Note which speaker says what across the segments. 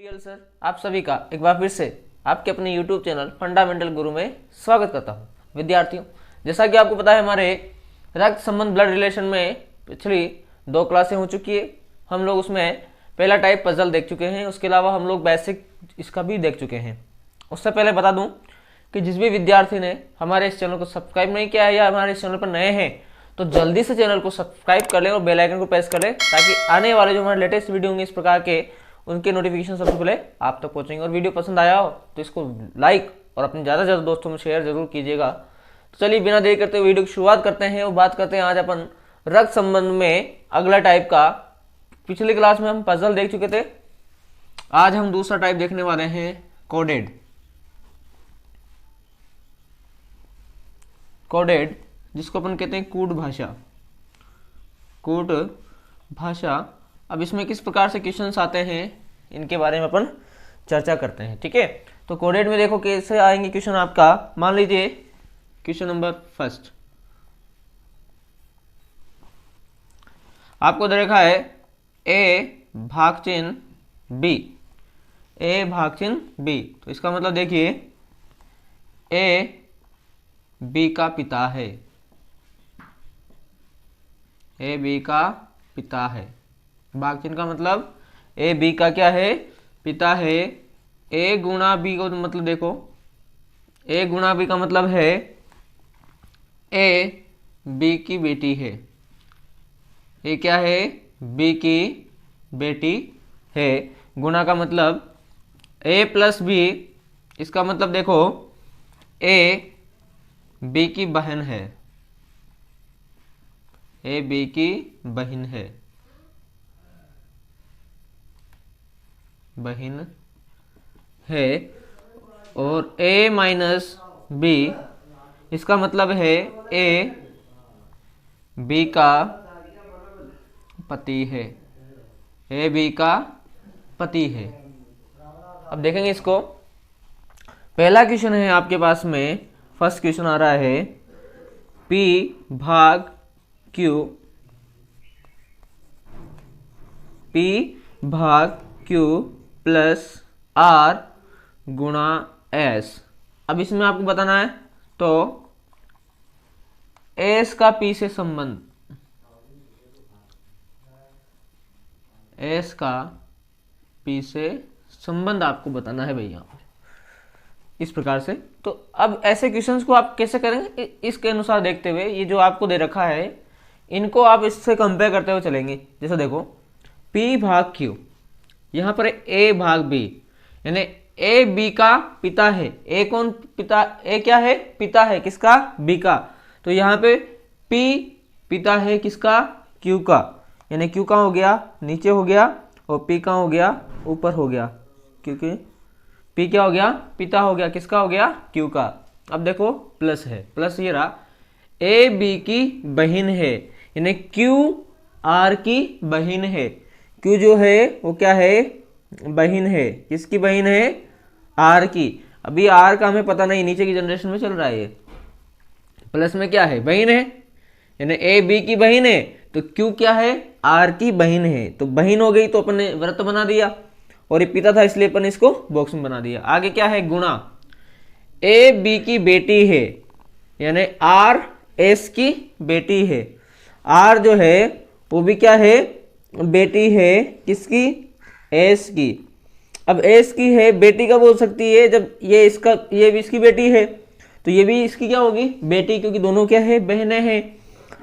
Speaker 1: Dear sir, आप सभी का एक बार फिर से आपके अपने YouTube चैनल फंडामेंटल गुरु में स्वागत करता हूं। विद्यार्थियों, जैसा कि आपको पता है, हमारे रक्त संबंध ब्लड रिलेशन में पिछली 2 क्लासें हो चुकी है। हम लोग उसमें पहला टाइप पजल देख चुके हैं, उसके अलावा हम लोग बेसिक इसका भी देख चुके हैं। उससे पहले बता दूं कि जिस भी विद्यार्थी ने हमारे इस चैनल को सब्सक्राइब नहीं किया है या हमारे इस चैनल पर नए हैं तो जल्दी से चैनल को सब्सक्राइब कर लें और बेल आइकन को प्रेस कर लें, ताकि आने वाले जो हमारे लेटेस्ट वीडियो होंगे इस प्रकार के, उनके नोटिफिकेशन सबसे पहले आप तक पहुंचेंगे। और वीडियो पसंद आया हो तो इसको लाइक और अपने ज़्यादा से ज़्यादा दोस्तों में शेयर जरूर कीजिएगा। तो चलिए बिना देरी करते हुए वीडियो की शुरुआत करते हैं और बात करते हैं आज अपन रक्त संबंध में अगला टाइप का। पिछली क्लास में हम पजल देख चुके थे, आज हम दूसरा टाइप देखने वाले हैं कोडेड। कोडेड जिसको अपन कहते हैं कूट भाषा। कूट भाषा। अब इसमें किस प्रकार से क्वेश्चंस आते हैं इनके बारे में अपन चर्चा करते हैं, ठीक है। तो कोडेड में देखो कैसे आएंगे क्वेश्चन आपका। मान लीजिए क्वेश्चन नंबर फर्स्ट आपको दे रखा है ए भाग चिन्ह बी। ए भाग चिन्ह बी, तो इसका मतलब देखिए ए बी का पिता है। ए बी का पिता है। भाग चिन्ह का मतलब ए बी का क्या है? पिता है। ए गुणा बी को मतलब देखो, ए गुणा बी का मतलब है ए बी की बेटी है। ए क्या है? बी की बेटी है। गुणा का मतलब ए प्लस बी, इसका मतलब देखो ए बी की बहन है। ए बी की बहन है, बहन है। और ए माइनस बी, इसका मतलब है ए बी का पति है। ए बी का पति है। अब देखेंगे इसको। पहला क्वेश्चन है आपके पास में, फर्स्ट क्वेश्चन आ रहा है P भाग Q। P भाग Q प्लस R गुणा S। अब इसमें आपको बताना है तो S का P से संबंध, S का P से संबंध आपको बताना है भाई यहाँ पर इस प्रकार से। तो अब ऐसे क्वेश्चंस को आप कैसे करेंगे, इसके अनुसार देखते हुए ये जो आपको दे रखा है इनको आप इससे कंपेयर करते हुए चलेंगे। जैसे देखो P भाग Q, यहाँ पर A भाग B, यानी A B का पिता है। A कौन पिता? A क्या है? पिता है किसका? B का। तो यहाँ पे P पिता है किसका? Q का। यानी Q कहाँ हो गया? नीचे हो गया, और P कहाँ हो गया? ऊपर हो गया, क्योंकि P क्या हो गया? पिता हो गया। किसका हो गया? Q का। अब देखो प्लस है, प्लस ये रहा A B की बहन है, यानी Q R की बहन है। Q जो है वो क्या है? बहन है। किसकी बहन है? R की। अभी R का हमें पता नहीं, नीचे की जनरेशन में चल रहा है ये। प्लस में क्या है? बहन है, यानी A B की बहन है, तो Q क्या है? R की बहन है। तो बहन हो गई तो अपन ने व्रत बना दिया, और ये पिता था इसलिए अपन इसको बॉक्स में बना दिया। आगे क्या है? गुणा। ए बी की बेटी है, यानी आर एस की बेटी है। आर जो है वो भी क्या है? बेटी है। किसकी? एस की। अब एस की है, बेटी का बोल सकती है जब ये इसका, ये भी इसकी बेटी है तो ये भी इसकी क्या होगी? बेटी, क्योंकि दोनों क्या है? बहनें हैं।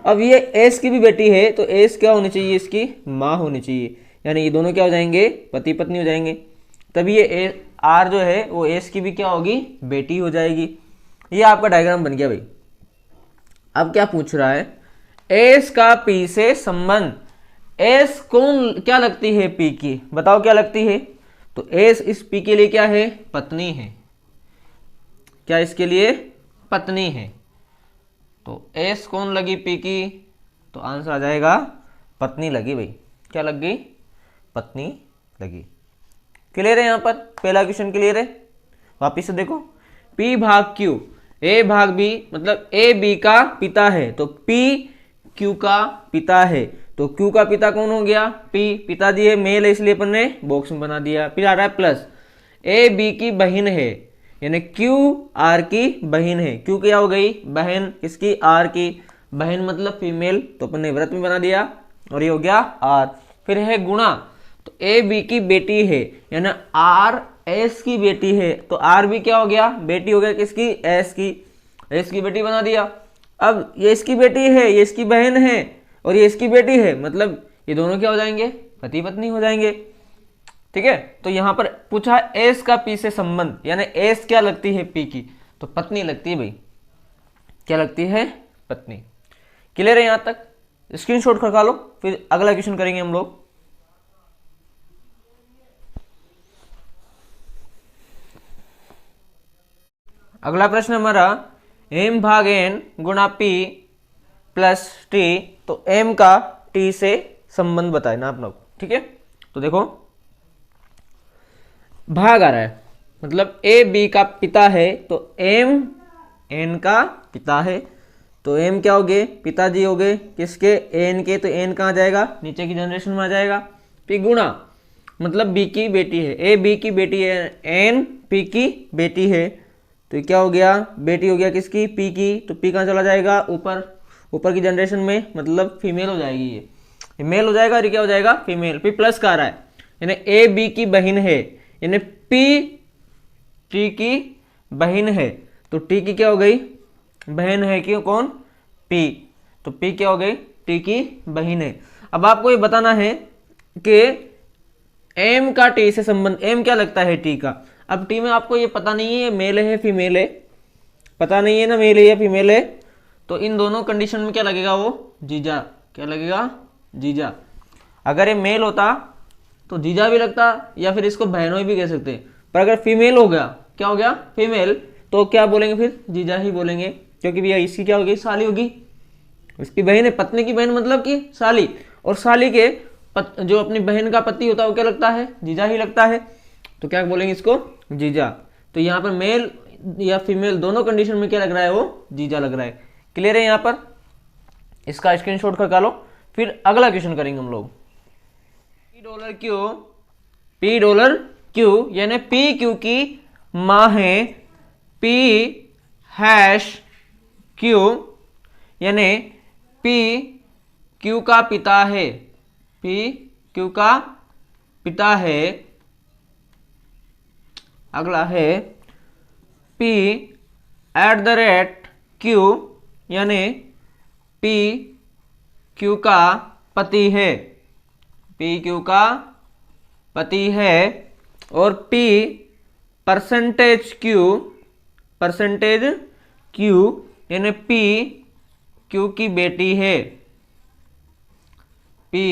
Speaker 1: अब ये एस की भी बेटी है तो एस क्या होनी चाहिए? इसकी माँ होनी चाहिए, यानी ये दोनों क्या हो जाएंगे? पति पत्नी हो जाएंगे। तभी ये आर जो है वो एस की भी क्या होगी? बेटी हो जाएगी। ये आपका डायग्राम बन गया भाई। अब क्या पूछ रहा है? एस का पी से संबंध। एस कौन क्या लगती है? पी की। बताओ क्या लगती है? तो एस इस पी के लिए क्या है? पत्नी है। क्या इसके लिए? पत्नी है। तो एस कौन लगी? पी की। तो आंसर आ जाएगा पत्नी लगी भाई। क्या लग गई? पत्नी लगी। क्लियर है? यहाँ पर पहला क्वेश्चन क्लियर है। वापिस से देखो, P भाग Q, A भाग B, मतलब A B का पिता है तो P Q का पिता है, तो Q का पिता कौन हो गया? P। पिताजी है, मेल है, इसलिए अपन ने बॉक्स में बना दिया। फिर आ रहा है प्लस A B की बहन है, यानी Q R की बहन है। Q क्या हो गई? बहन। किसकी? R की। बहन मतलब फीमेल, तो अपन ने व्रत में बना दिया और ये हो गया R। फिर है गुणा, तो A B की बेटी है, यानी R S की बेटी है, तो R भी क्या हो गया? बेटी हो गया। किसकी? S की। S की बेटी बना दिया। अब ये इसकी बेटी है, ये इसकी बहन है और ये इसकी बेटी है, मतलब ये दोनों क्या हो जाएंगे? पति पत्नी हो जाएंगे। ठीक है, तो यहां पर पूछा एस का पी से संबंध, यानी एस क्या लगती है? पी की, तो पत्नी लगती है भाई। क्या लगती है? पत्नी। क्लियर है यहां तक? स्क्रीनशॉट खा लो, फिर अगला क्वेश्चन करेंगे हम लोग। अगला प्रश्न हमारा एम भाग एन गुणा पी प्लस टी, तो एम का टी से संबंध बताए ना आप लोग। ठीक है, तो देखो भाग आ रहा है, मतलब ए बी का पिता है, तो एम एन का पिता है, तो एम क्या हो गए? पिताजी हो गए। किसके? एन के, तो एन कहाँ जाएगा? नीचे की जनरेशन में आ जाएगा। फिर गुणा, मतलब बी की बेटी है, ए बी की बेटी है, एन पी की बेटी है, तो ये क्या हो गया? बेटी हो गया। किसकी? पी की, तो पी कहाँ चला जाएगा? ऊपर। ऊपर की जनरेशन में, मतलब फीमेल हो जाएगी, ये मेल हो जाएगा और ये क्या हो जाएगा? फीमेल। फिर प्लस का आ रहा है, यानी ए बी की बहन है, यानी पी टी की बहन है, तो टी की क्या हो गई? बहन है। क्यों? कौन? पी। तो पी क्या हो गई? टी की बहन है। अब आपको ये बताना है कि एम का टी से संबंध, एम क्या लगता है? टी का। अब टी में आपको ये पता नहीं है मेल है फीमेल है, पता नहीं है ना मेल है या फीमेल है, तो इन दोनों कंडीशन में क्या लगेगा? वो जीजा। क्या लगेगा? जीजा। अगर ये मेल होता तो जीजा भी लगता, या फिर इसको बहनों भी कह सकते हैं, पर अगर फीमेल हो गया, क्या हो गया? फीमेल, तो क्या बोलेंगे? फिर जीजा ही बोलेंगे, क्योंकि भैया इसकी क्या होगी? साली होगी। इसकी बहन है, पत्नी की बहन मतलब कि साली, और साली के जो अपनी बहन का पति होता है वो क्या लगता है? जीजा ही लगता है, तो क्या बोलेंगे इसको? जीजा। तो यहाँ पर मेल या फीमेल दोनों कंडीशन में क्या लग रहा है? वो जीजा लग रहा है। क्लियर है यहाँ पर? इसका स्क्रीनशॉट करवा लो, फिर अगला क्वेश्चन करेंगे हम लोग। पी डॉलर क्यू, यानी पी क्यू की मां है, पी हैश क्यू, यानी पी क्यू का पिता है, पी क्यू का पिता है। अगला है P eight the rate Q, यानी पी क्यू का पति है, पी क्यू का पति है। और पी परसेंटेज क्यू, यानी पी क्यू की बेटी है, पी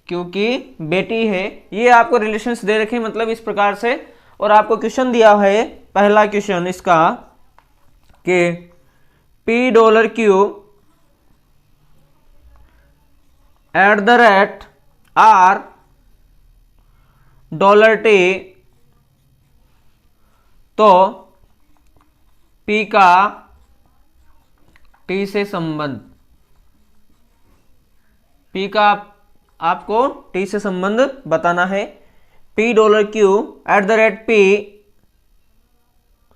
Speaker 1: क्यू की बेटी है। ये आपको रिलेशंस दे रखे, मतलब इस प्रकार से, और आपको क्वेश्चन दिया है, पहला क्वेश्चन इसका कि P dollar Q at the rate R dollar T, तो पी का टी से संबंध, पी का आपको टी से संबंध बताना है। P dollar Q at the rate P,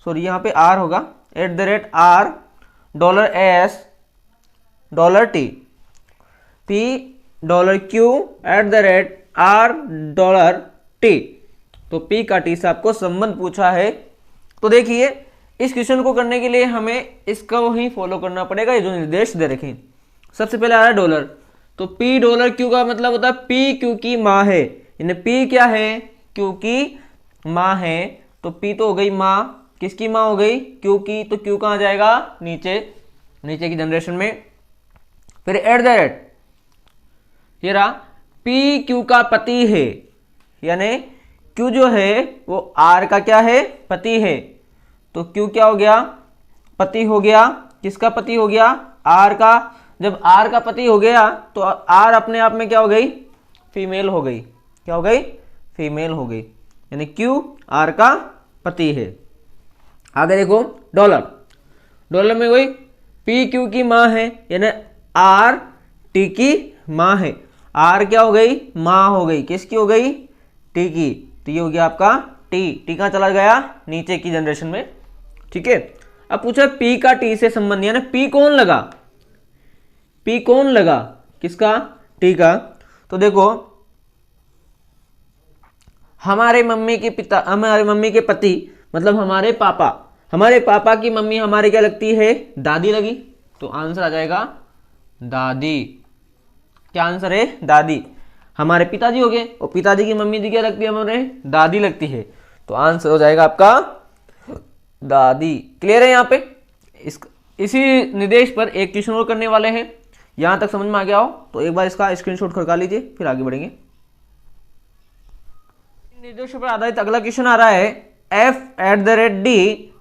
Speaker 1: sorry यहां पे आर होगा, at the rate R dollar S dollar T, P dollar Q at the rate R dollar T, तो पी का टी से आपको संबंध पूछा है। तो देखिए इस क्वेश्चन को करने के लिए हमें इसको ही फॉलो करना पड़ेगा, ये जो निर्देश दे रखे। सबसे पहले आ रहा है डॉलर, तो पी डॉलर क्यू का मतलब होता है पी क्यू की मां है, यानी पी क्या है? क्यू की मां है, तो पी तो हो गई मां, किसकी मां हो गई? क्यू की, तो क्यू कहां जाएगा? नीचे, नीचे की जनरेशन में। फिर एट द रेट, ये रहा पी क्यू का पति है, यानी क्यू जो है वो आर का क्या है? पति है, तो क्यू क्या हो गया? पति हो गया। किसका पति हो गया? आर का। जब आर का पति हो गया तो आर अपने आप में क्या हो गई? फीमेल हो गई। क्या हो गई? फीमेल हो गई, यानी क्यू आर का पति है। आगे देखो डॉलर, डॉलर में वही पी क्यू की मां है, यानी आर टी की मां है, आर क्या हो गई, माँ हो गई, किसकी हो गई, टी की। तो ये हो गया आपका टी कहाँ चला गया, नीचे की जनरेशन में। ठीक है, अब पूछा पी का टी से संबंध, यानी पी कौन लगा, पी कौन लगा, किसका, टी का। तो देखो हमारे मम्मी के पिता, हमारे मम्मी के पति मतलब हमारे पापा की मम्मी हमारे क्या लगती है, दादी लगी। तो आंसर आ जाएगा दादी। क्या आंसर है, दादी। हमारे पिताजी हो गए और पिताजी की मम्मी जी क्या लगती है, हमारे दादी लगती है। तो आंसर हो जाएगा आपका दादी। क्लियर है यहाँ पे। इसी निर्देश पर एक क्वेश्चन और करने वाले हैं। यहां तक समझ में आ गया हो तो एक बार इसका स्क्रीनशॉट खड़का लीजिए, फिर आगे बढ़ेंगे। निर्देशों पर आधारित अगला क्वेश्चन आ रहा है f@d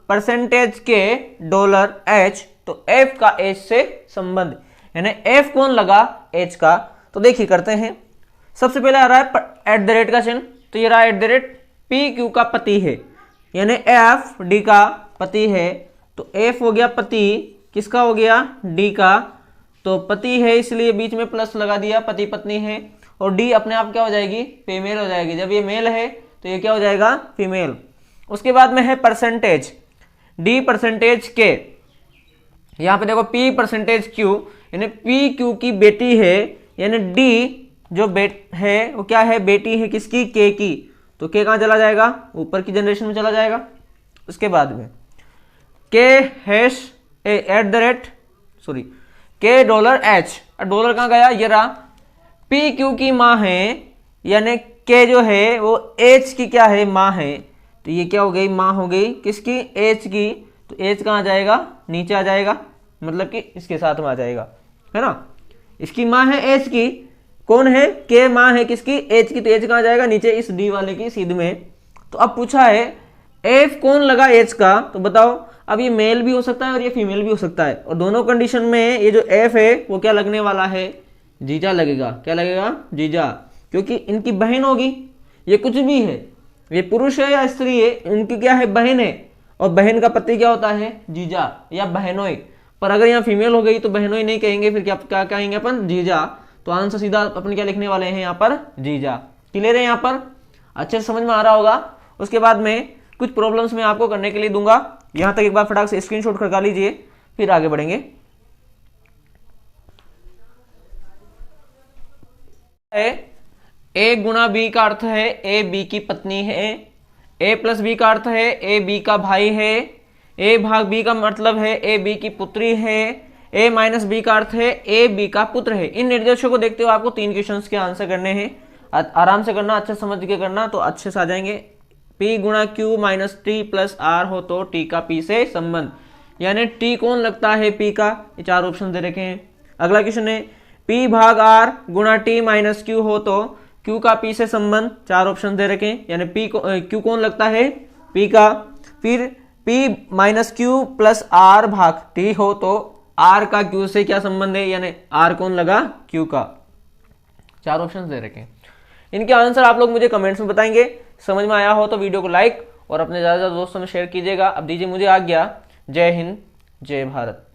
Speaker 1: परसेंटेज के $h। तो f का h से संबंध, यानी f कौन लगा, h का। तो देखिए करते हैं। सबसे पहले आ रहा है @ का चिन्ह, तो ये रहा @ p q का पति है, यानी f d का पति है। तो f हो गया पति, किसका हो गया, d का। तो पति है इसलिए बीच में प्लस लगा दिया, पति पत्नी है। और डी अपने आप क्या हो जाएगी, फीमेल हो जाएगी। जब ये मेल है तो ये क्या हो जाएगा, फीमेल। उसके बाद में है परसेंटेज, डी परसेंटेज के। यहां पे देखो पी परसेंटेज क्यू, यानी पी क्यू की बेटी है, यानी डी जो है वो क्या है, बेटी है किसकी, के की। तो के कहां चला जाएगा, ऊपर की जनरेशन में चला जाएगा। उसके बाद में के के $h, डॉलर कहां गया, ये रहा। पी क्यू की माँ है, यानी के जो है वो एच की क्या है, माँ है। तो ये क्या हो गई, माँ हो गई किसकी, एच की। तो एच कहाँ आ जाएगा, नीचे आ जाएगा, मतलब कि इसके साथ में आ जाएगा, है ना। इसकी माँ है एच की, कौन है, के माँ है किसकी, एच की। तो एच कहाँ जाएगा, नीचे इस डी वाले की सीध में। तो अब पूछा है एफ कौन लगा एच का। तो बताओ, अब ये मेल भी हो सकता है और ये फीमेल भी हो सकता है, और दोनों कंडीशन में ये जो एफ है वो क्या लगने वाला है, जीजा लगेगा। क्या लगेगा, जीजा, क्योंकि इनकी बहन होगी। ये कुछ भी है, ये पुरुष है या स्त्री है, इनकी क्या है, बहन है। और बहन का पति क्या होता है, जीजा या बहनोई। पर अगर यहाँ फीमेल हो गई तो बहनोई नहीं कहेंगे, फिर क्या क्या कहेंगे अपन, जीजा। तो आंसर सीधा अपन क्या लिखने वाले हैं यहाँ पर, जीजा। क्लियर है यहाँ पर, अच्छे से समझ में आ रहा होगा। उसके बाद में कुछ प्रॉब्लम्स मैं आपको करने के लिए दूंगा। यहां तक एक बार फटाक से स्क्रीनशॉट खड़का लीजिए, फिर आगे बढ़ेंगे। ए गुणा बी का अर्थ है ए बी की पत्नी है। ए प्लस बी का अर्थ है ए बी का भाई है। ए भाग बी का मतलब है ए बी की पुत्री है। ए माइनस बी का अर्थ है ए बी का पुत्र है। इन निर्देशों को देखते हुए आपको 3 क्वेश्चंस के आंसर करने हैं। आराम से करना, अच्छे समझ के करना, तो अच्छे से आ जाएंगे। P गुणा Q minus T plus R हो तो T का P से संबंध, यानी T कौन लगता है P का। ये 4 ऑप्शन दे रखे हैं। अगला क्वेश्चन है P भाग R गुणा T माइनस Q हो तो Q का P से संबंध, 4 ऑप्शन दे रखे हैं, यानी Q कौन लगता है, P का। फिर P minus Q plus R भाग T हो तो R का Q से क्या संबंध है, यानी R कौन लगा, Q का। 4 ऑप्शन दे रखे हैं। इनके आंसर आप लोग मुझे कमेंट्स में बताएंगे। समझ में आया हो तो वीडियो को लाइक और अपने ज़्यादा दोस्तों में शेयर कीजिएगा। अब दीजिए मुझे आज्ञा। जय हिंद, जय भारत।